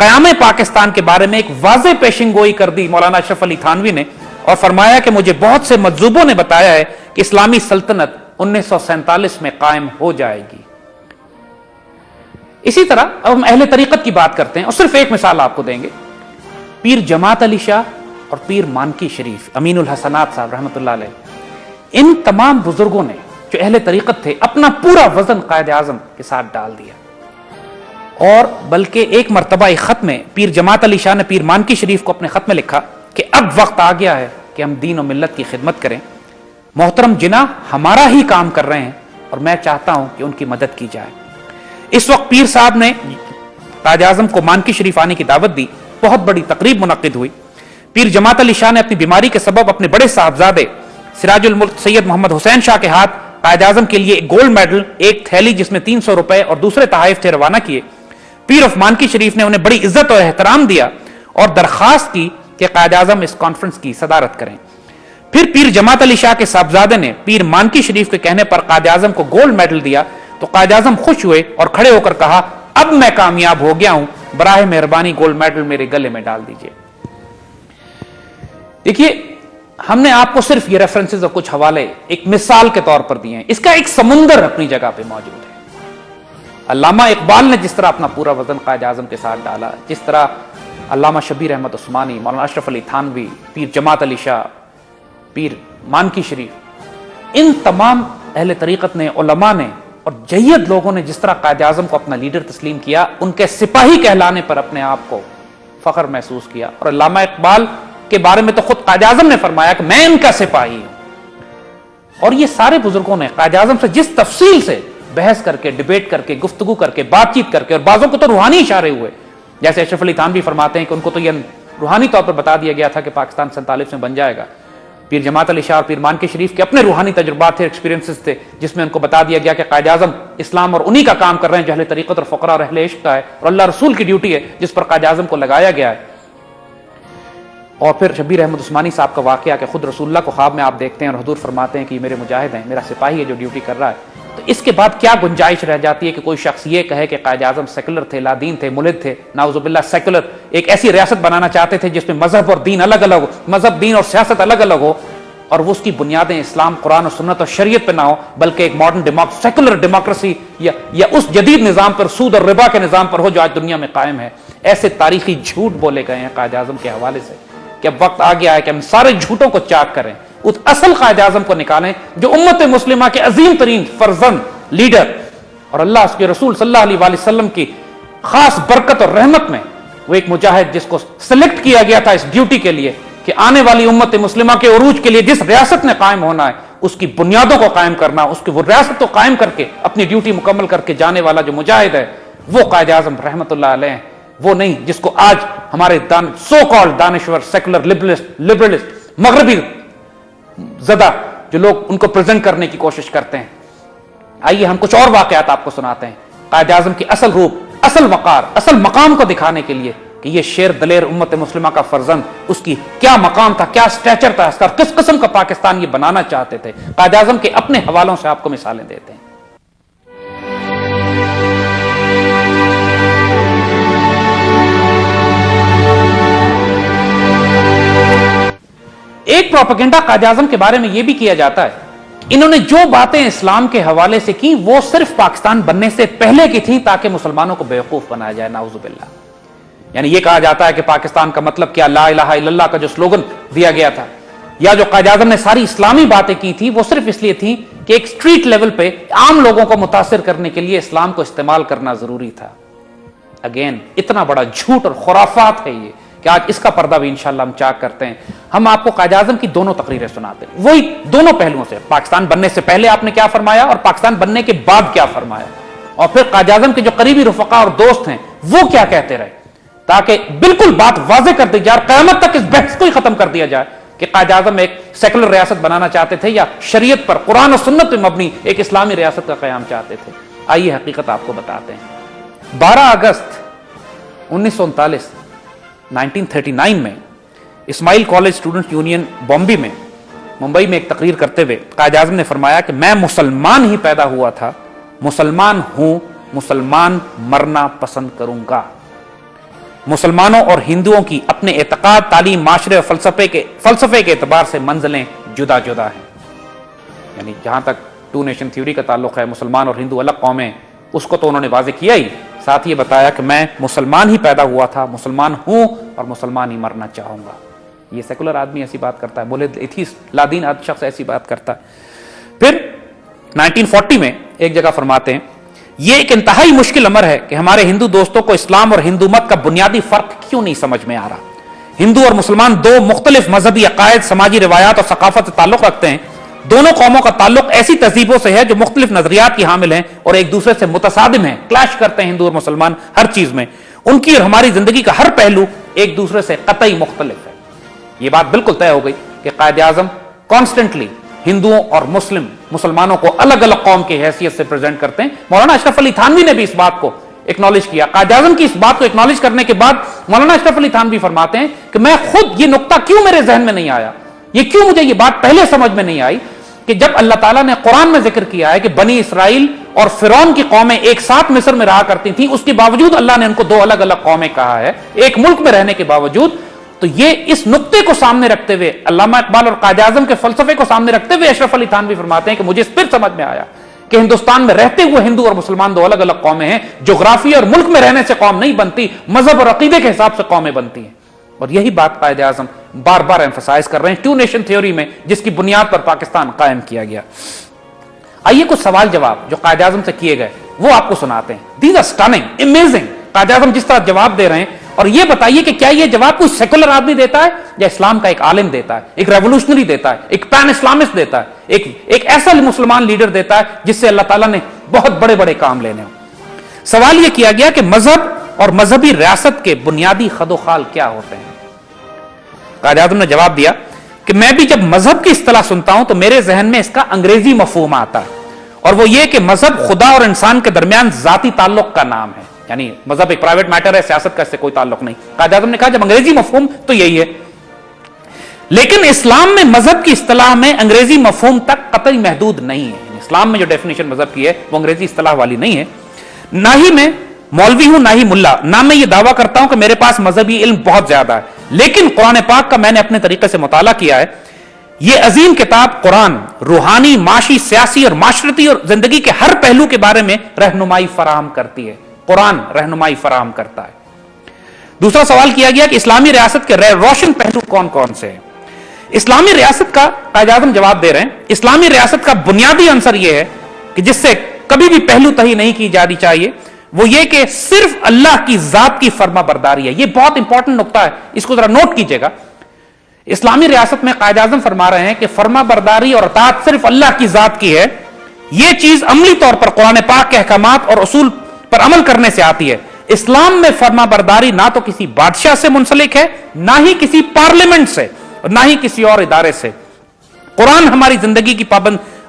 قیام پاکستان کے بارے میں ایک واضح پیشن گوئی کر دی مولانا اشرف علی تھانوی نے، اور فرمایا کہ مجھے بہت سے مجذوبوں نے بتایا ہے کہ اسلامی سلطنت 1947 میں قائم ہو جائے گی۔ اسی طرح اب ہم اہل طریقت کی بات کرتے ہیں، اور صرف ایک مثال آپ کو دیں گے۔ پیر جماعت علی شاہ اور پیر مانکی شریف امین الحسنات صاحب رحمۃ اللہ علیہ، ان تمام بزرگوں نے جو اہل طریقت تھے اپنا پورا وزن قائد اعظم کے ساتھ ڈال دیا، اور بلکہ ایک مرتبہ ایک خط میں پیر جماعت علی شاہ نے پیر مانکی شریف کو اپنے خط میں لکھا کہ اب وقت آ گیا ہے کہ ہم دین و ملت کی خدمت کریں، محترم جناح ہمارا ہی کام کر رہے ہیں اور میں چاہتا ہوں کہ ان کی مدد کی جائے۔ اس وقت پیر صاحب نے قائد اعظم کو مانکی شریف آنے کی دعوت دی، بہت بڑی تقریب منعقد ہوئی۔ پیر جماعت علی شاہ نے اپنی بیماری کے سبب اپنے بڑے صاحبزادے سراج الملک سید محمد حسین شاہ کے ہاتھ قائد اعظم کے لیے ایک گولڈ میڈل، ایک تھیلی جس میں 300 روپے اور دوسرے تحائف تھے روانہ کیے۔ پیر آف مانکی شریف نے انہیں بڑی عزت اور احترام دیا اور درخواست کی کہ قائد اعظم اس کانفرنس کی صدارت کریں۔ پھر پیر جماعت علی شاہ کے صاحبزادے نے پیر مانکی شریف کے کہنے پر قائد اعظم کو گولڈ میڈل دیا تو قائد اعظم خوش ہوئے اور کھڑے ہو کر کہا، اب میں کامیاب ہو گیا ہوں، براہ مہربانی گولڈ میڈل میرے گلے میں ڈال دیجئے۔ دیکھیے، ہم نے آپ کو صرف یہ ریفرنسز اور کچھ حوالے ایک مثال کے طور پر دیے ہیں، اس کا ایک سمندر اپنی جگہ پہ موجود ہے۔ علامہ اقبال نے جس طرح اپنا پورا وزن قائد اعظم کے ساتھ ڈالا، جس طرح علامہ شبیر احمد عثمانی، مولانا اشرف علی تھانوی، پیر جماعت علی شاہ، پیر مانکی شریف، ان تمام اہل طریقت نے، علماء نے اور جید لوگوں نے جس طرح قائد اعظم کو اپنا لیڈر تسلیم کیا، ان کے سپاہی کہلانے پر اپنے آپ کو فخر محسوس کیا۔ اور علامہ اقبال کے بارے میں تو خود قائد اعظم نے فرمایا کہ میں ان کا سپاہی ہوں۔ اور یہ سارے بزرگوں نے قائد اعظم سے جس تفصیل سے بحث کر کے، ڈیبیٹ کر کے، گفتگو کر کے، بات چیت کر کے، اور بعضوں کو تو روحانی اشارے ہوئے، جیسے اشرف علی تھانوی فرماتے ہیں کہ ان کو تو یہ روحانی طور پر بتا دیا گیا تھا کہ پاکستان 47 میں بن جائے گا۔ پیر جماعت علی شاہ اور پیر مانکی شریف کے اپنے روحانی تجربات تھے، ایکسپیرینسز تھے، جس میں ان کو بتا دیا گیا کہ قائد اعظم اسلام اور انہی کا کام کر رہے ہیں جو اہل طریقت اور فقراء اور اہل عشق کا ہے، اور اللہ رسول کی ڈیوٹی ہے جس پر قائد اعظم کو لگایا گیا ہے۔ اور پھر شبیر احمد عثمانی صاحب کا واقعہ کہ خود رسول اللہ کو خواب میں آپ دیکھتے ہیں اور حضور فرماتے ہیں کہ یہ میرے مجاہد ہیں، میرا سپاہی ہے جو ڈیوٹی کر رہا ہے۔ تو اس کے بعد کیا گنجائش رہ جاتی ہے کہ کوئی شخص یہ کہے کہ قائد اعظم سیکولر تھے، لا دین تھے، ملحد تھے، نعوذ باللہ سیکولر ایک ایسی ریاست بنانا چاہتے تھے جس میں مذہب اور دین الگ الگ ہو، مذہب، دین اور سیاست الگ الگ ہو، اور وہ اس کی بنیادیں اسلام، قرآن اور سنت اور شریعت پہ نہ ہو، بلکہ ایک ماڈرن سیکولر ڈیموکریسی یا اس جدید نظام پر، سود اور ربا کے نظام پر ہو جو آج دنیا میں قائم ہے۔ ایسے تاریخی جھوٹ بولے گئے ہیں قائد اعظم کے حوالے سے کہ اب وقت آ گیا ہے کہ ہم سارے جھوٹوں کو چاک کریں، اس اصل قائد اعظم کو نکالیں جو امت مسلمہ کے عظیم ترین فرزند، لیڈر، اور اللہ اس کے رسول صلی اللہ علیہ وآلہ وسلم کی خاص برکت اور رحمت میں وہ ایک مجاہد جس کو سلیکٹ کیا گیا تھا اس ڈیوٹی کے لیے کہ آنے والی امت مسلمہ کے عروج کے لیے جس ریاست نے قائم ہونا ہے اس کی بنیادوں کو قائم کرنا، اس کی وہ ریاست کو قائم کر کے اپنی ڈیوٹی مکمل کر کے جانے والا جو مجاہد ہے، وہ قائد اعظم رحمت اللہ علیہ، وہ نہیں جس کو آج ہمارے سو کالڈ دانشور، سیکولر، لبرلسٹ، مغربی زدہ جو لوگ ان کو پریزنٹ کرنے کی کوشش کرتے ہیں۔ آئیے ہم کچھ اور واقعات آپ کو سناتے ہیں قائد اعظم کی اصل روپ، اصل وقار، اصل مقام کو دکھانے کے لیے کہ یہ شیر دلیر امت مسلمہ کا فرزند، اس کی کیا مقام تھا، کیا سٹیچر تھا، اس کا کس قسم کا پاکستان یہ بنانا چاہتے تھے۔ قائد اعظم کے اپنے حوالوں سے آپ کو مثالیں دیتے ہیں۔ ایک پروپیگنڈا قائد اعظم کے بارے میں یہ بھی کیا جاتا ہے انہوں نے جو باتیں اسلام کے حوالے سے کی وہ صرف پاکستان بننے سے پہلے کی تھیں تاکہ مسلمانوں کو بیوقوف بنایا جائے، نعوذ باللہ۔ یعنی یہ کہا جاتا ہے کہ پاکستان کا مطلب کیا، لا الہ الا اللہ کا جو سلوگن دیا گیا تھا، یا جو قائد اعظم نے ساری اسلامی باتیں کی تھی وہ صرف اس لیے تھی کہ ایک سٹریٹ لیول پہ عام لوگوں کو متاثر کرنے کے لیے اسلام کو استعمال کرنا ضروری تھا۔ اگین اتنا بڑا جھوٹ اور خرافات ہے یہ کہ آج اس کا پردہ بھی انشاءاللہ ہم چاک کرتے ہیں۔ ہم آپ کو قائد اعظم کی دونوں تقریریں سناتے ہیں، وہی دونوں پہلوؤں سے، پاکستان بننے سے پہلے آپ نے کیا فرمایا اور پاکستان بننے کے بعد کیا فرمایا، اور پھر قائد اعظم کے جو قریبی رفقا اور دوست ہیں وہ کیا کہتے رہے، تاکہ بالکل بات واضح کر دی جائے اور قیامت تک اس بحث کو ہی ختم کر دیا جائے کہ قائد اعظم ایک سیکولر ریاست بنانا چاہتے تھے یا شریعت پر، قرآن و سنت پر مبنی ایک اسلامی ریاست کا قیام چاہتے تھے۔ آئیے حقیقت آپ کو بتاتے ہیں۔ 12 اگست 1939 1939 میں اسماعیل کالج اسٹوڈنٹ یونین بامبے میں، ممبئی میں ایک تقریر کرتے ہوئے قائد اعظم نے فرمایا کہ میں مسلمان ہی پیدا ہوا تھا، مسلمان ہوں، مسلمان مرنا پسند کروں گا۔ मुसलमानों और हिंदुओं की अपने एतकाद, तालीम, माशरे और फलसफे के एतबार से मंजिलें जुदा जुदा हैं। यानी जहां तक टू नेशन थ्योरी का ताल्लुक है, मुसलमान और हिंदू अलग कौमें, उसको तो उन्होंने वाज़ेह किया ही, साथ ही बताया कि मैं मुसलमान ही पैदा हुआ था, मुसलमान हूं और मुसलमान ही मरना चाहूंगा। ये सेकुलर आदमी ऐसी बात करता है, बोले एथीस्ट लादीन शख्स ऐसी बात करता है। फिर 1940 में एक जगह फरमाते हैं, यह एक इंतहाई मुश्किल अमर है कि हमारे हिंदू दोस्तों को इस्लाम और हिंदू मत का बुनियादी फर्क क्यों नहीं समझ में आ रहा। हिंदू और मुसलमान दो मुख्तलिफ मजहबी अकायद, समाजी रिवायात और सकाफत से ताल्लुक रखते हैं। दोनों कौमों का ताल्लुक ऐसी तहजीबों से है जो मुख्तलिफ नजरियात की हामिल हैं और एक दूसरे से मुतसादिम हैं, क्लैश करते हैं हिंदू और मुसलमान हर चीज में। उनकी और हमारी जिंदगी का हर पहलू एक दूसरे से कतई मुख्तलिफ है। यह बात बिल्कुल तय हो गई कि कायद आजम कॉन्स्टेंटली हिंदुओं और मुसलमानों को अलग अलग कौम की हैसियत से प्रेजेंट करते हैं। मौलाना अशरफ अली थानवी ने भी इस बात को एक्नॉलेज किया। कायद आजम की इस बात को एक्नॉलेज करने के बाद मौलाना अशरफ अली थानवी फरमाते हैं कि मैं खुद ये नुक्ता क्यों मेरे जहन में नहीं आया, ये क्यों मुझे ये बात पहले समझ में नहीं आई कि जब अल्लाह ताला ने कुरान में जिक्र किया है कि बनी इसराइल और फिरौन की कौमें एक साथ मिस्र में रहा करती थी, उसके बावजूद अल्लाह ने उनको दो अलग अलग कौमें कहा है, एक मुल्क में रहने के बावजूद। तो ये इस नुक्ते को सामने रखते हुए, अल्लामा इकबाल और कायद आज़म के फलसफे को सामने रखते हुए अशरफ अली थानवी फरमाते हैं कि मुझे फिर समझ में आया कि हिंदुस्तान में रहते हुए हिंदू और मुसलमान दो अलग अलग कौमें हैं। जोग्राफी और मुल्क में रहने से कौम नहीं बनती, मजहब और अकीदे के हिसाब से कौमें बनती हैं। और यही बात कायद आज़म बार बार एम्फसाइज कर रहे हैं टू नेशन थ्योरी में, जिसकी बुनियाद पर पाकिस्तान कायम किया गया। आइए कुछ सवाल जवाब जो कायद आज़म से किए गए वो आपको सुनाते हैं। These are stunning, amazing. Quaid Azam जिस तरह जवाब दे रहे हैं, और ये बताइए कि क्या ये जवाब कोई सेकुलर आदमी देता है या इस्लाम का एक आलिम देता है, एक रेवोल्यूशनरी देता है, एक पैन इस्लामिस्ट देता है, एक ऐसा मुसलमान लीडर देता है जिससे अल्लाह ताला ने बहुत बड़े बड़े काम लेने हो। सवाल यह किया गया कि मजहब और मजहबी रियासत के बुनियादी खदोखाल क्या होते हैं। कायद आज़म ने जवाब दिया कि मैं भी जब मजहब की इस्तिलाह सुनता हूं तो मेरे जहन में इसका अंग्रेजी मफहूम आता है, और वो ये कि मजहब खुदा और इंसान के दरमियान जाती ताल्लुक का नाम है। यानी मजहब एक प्राइवेट मैटर है, सियासत का इससे कोई ताल्लुक नहीं। कायद आज़म ने कहा जब अंग्रेजी मफहूम तो यही है, लेकिन इस्लाम में मजहब की इस्तिलाह में अंग्रेजी मफहूम तक कतई महदूद नहीं है। इस्लाम में जो डेफिनेशन मजहब की है वो अंग्रेजी इस्तिलाह वाली नहीं है। ना ही मैं मौलवी हूं, ना ही मुल्ला, ना मैं ये दावा करता हूं कि मेरे पास मजहबी इल्म बहुत ज्यादा है, लेकिन कुरान पाक का मैंने अपने तरीके से मुताला किया है। यह अजीम किताब कुरान रूहानी, माशी, सियासी और माशरती और जिंदगी के हर पहलू के बारे में रहनुमाई फराहम करती है। कुरान रहनुमाई फराहम करता है। दूसरा सवाल किया गया कि इस्लामी रियासत के रोशन पहलू कौन कौन से हैं। इस्लामी रियासत का कायद आज़म जवाब दे रहे हैं, इस्लामी रियासत का बुनियादी अंसर यह है कि जिससे कभी भी पहलू तही नहीं की जानी चाहिए, वो ये कि सिर्फ अल्लाह की जात की फर्मा बरदारी है। ये बहुत इंपॉर्टेंट नुक्ता है, इसको जरा नोट कीजिएगा। इस्लामी रियासत में कायद आज़म फरमा रहे हैं कि फर्मा बरदारी और अताअत सिर्फ अल्लाह की जात की है। यह चीज अमली तौर पर कुरान पाक के अहकामात और उसूल पर अमल करने से आती है। इस्लाम में फर्मा बरदारी ना तो किसी बादशाह से मुंसलिक है, ना ही किसी पार्लियामेंट से, और ना ही किसी और इदारे से। कुरान हमारी जिंदगी की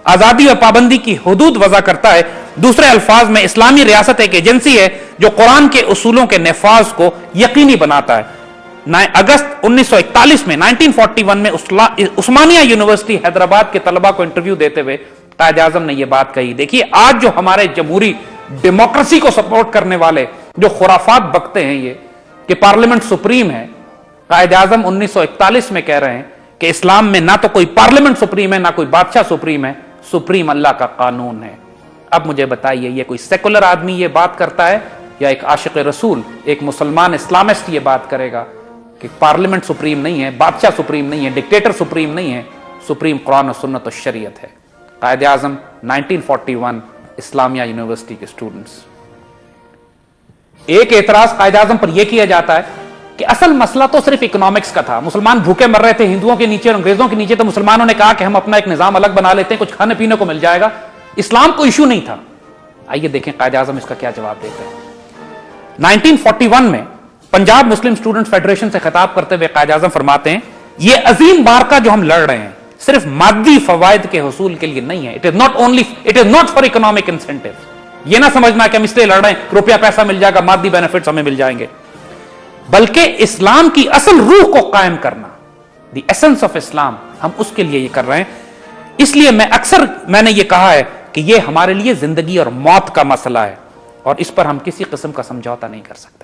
आजादी और पाबंदी की हुदूद वज़ा करता है। दूसरे अल्फाज में इस्लामी रियासत एक एजेंसी है जो कुरान के उसूलों के नफाज को यकीनी बनाता है। अगस्त 1941 में 1941 में उस्मानिया यूनिवर्सिटी हैदराबाद के तलबा को इंटरव्यू देते हुए कायद आज़म ने यह बात कही। देखिए आज जो हमारे जमहूरी डेमोक्रेसी को सपोर्ट करने वाले जो खुराफात बकते हैं ये कि पार्लियामेंट सुप्रीम है, कायद आज़म 1941 में कह रहे हैं कि इस्लाम में ना तो कोई पार्लियामेंट सुप्रीम है, ना कोई बादशाह सुप्रीम है, सुप्रीम अल्लाह का कानून है। अब मुझे बताइए ये कोई सेकुलर आदमी ये बात करता है या एक आशिक रसूल, एक मुसलमान इस्लामिस्ट ये बात करेगा कि पार्लियामेंट सुप्रीम नहीं है, बादशाह सुप्रीम नहीं है, डिक्टेटर सुप्रीम नहीं है, सुप्रीम कुरान और सुन्नत और शरीयत है। कायद आज़म 1941 इस्लामिया यूनिवर्सिटी के स्टूडेंट्स। एक एतराज कायद आज़म पर यह किया जाता है कि असल मसला तो सिर्फ इकोनॉमिक्स का था, मुसलमान भूखे मर रहे थे हिंदुओं के नीचे और अंग्रेजों के नीचे, तो मुसलमानों ने कहा कि हम अपना एक निजाम अलग बना लेते हैं, कुछ खाने पीने को मिल जाएगा, इस्लाम को इशू नहीं था। आइए देखें कायद आज़म इसका क्या जवाब देते हैं। 1941 में पंजाब मुस्लिम स्टूडेंट फेडरेशन से खिताब करते हुए कायद आज़म फरमाते हैं ये अजीम मार्का जो हम लड़ रहे हैं सिर्फ मादी फवायद के हुसूल के लिए नहीं है। It is not for economic incentive. ये ना समझना कि हम इसलिए लड़ रहे हैं रुपया पैसा मिल जाएगा, मादी बेनिफिट्स हमें मिल जाएंगे, बल्कि इस्लाम की असल रूह को कायम करना, द एसेंस ऑफ इस्लाम, हम उसके लिए ये कर रहे हैं। इसलिए मैंने ये कहा है कि ये हमारे लिए जिंदगी और मौत का मसला है और इस पर हम किसी किस्म का समझौता नहीं कर सकते।